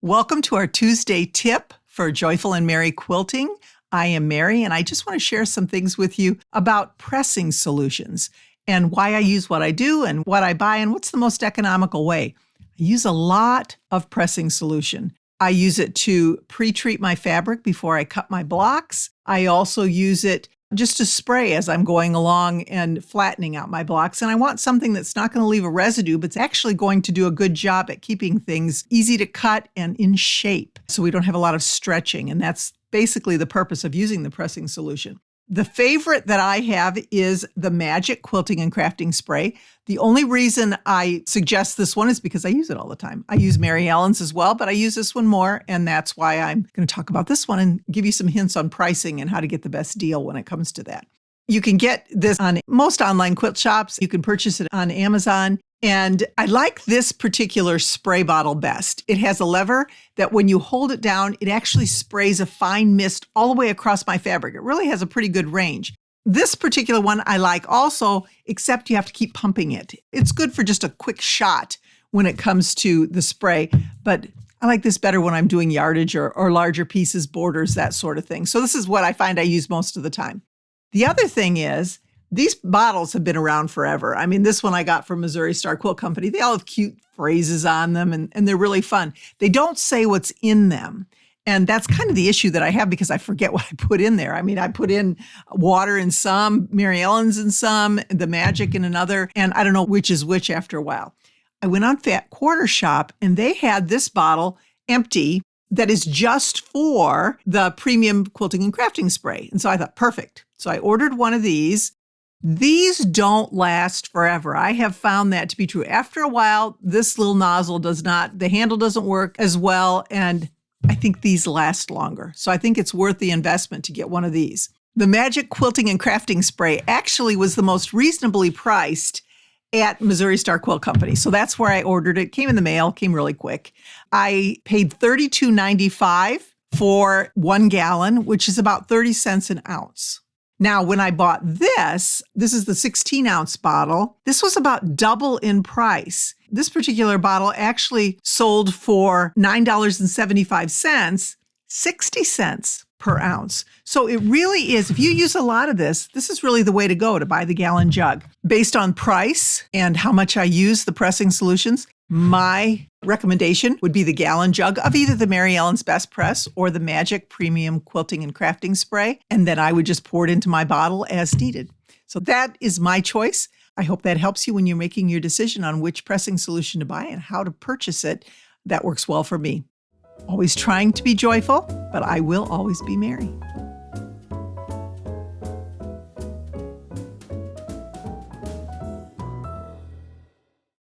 Welcome to our Tuesday tip for Joyful and Merry Quilting. I am Mary, and I just want to share some things with you about pressing solutions and why I use what I do and what I buy and what's the most economical way. I use a lot of pressing solution. I use it to pre-treat my fabric before I cut my blocks. I also use it just to spray as I'm going along and flattening out my blocks. And I want something that's not going to leave a residue, but it's actually going to do a good job at keeping things easy to cut and in shape so we don't have a lot of stretching. And that's basically the purpose of using the pressing solution. The favorite that I have is the Magic Quilting and Crafting Spray. The only reason I suggest this one is because I use it all the time. I use Mary Ellen's as well, but I use this one more, and that's why I'm going to talk about this one and give you some hints on pricing and how to get the best deal when it comes to that. You can get this on most online quilt shops. You can purchase it on Amazon. And I like this particular spray bottle best. It has a lever that when you hold it down, it actually sprays a fine mist all the way across my fabric. It really has a pretty good range. This particular one I like also, except you have to keep pumping it. It's good for just a quick shot when it comes to the spray, but I like this better when I'm doing yardage or larger pieces, borders, that sort of thing. So this is what I find I use most of the time. The other thing is, these bottles have been around forever. I mean, this one I got from Missouri Star Quilt Company. They all have cute phrases on them, and they're really fun. They don't say what's in them. And that's kind of the issue that I have because I forget what I put in there. I mean, I put in water in some, Mary Ellen's in some, the Magic in another, and I don't know which is which after a while. I went on Fat Quarter Shop, and they had this bottle empty that is just for the premium quilting and crafting spray. And so I thought, perfect. So I ordered one of these. These don't last forever. I have found that to be true. After a while, this little nozzle the handle doesn't work as well, and I think these last longer. So I think it's worth the investment to get one of these. The Magic Quilting and Crafting Spray actually was the most reasonably priced at Missouri Star Quilt Company. So that's where I ordered it. Came in the mail, came really quick. I paid $32.95 for 1 gallon, which is about 30 cents an ounce. Now, when I bought this is the 16-ounce bottle. This was about double in price. This particular bottle actually sold for $9.75, 60 cents per ounce. So it really is, if you use a lot of this is really the way to go to buy the gallon jug. Based on price and how much I use the pressing solutions, my recommendation would be the gallon jug of either the Mary Ellen's Best Press or the Magic Premium Quilting and Crafting Spray. And then I would just pour it into my bottle as needed. So that is my choice. I hope that helps you when you're making your decision on which pressing solution to buy and how to purchase it. That works well for me. Always trying to be joyful, but I will always be Mary.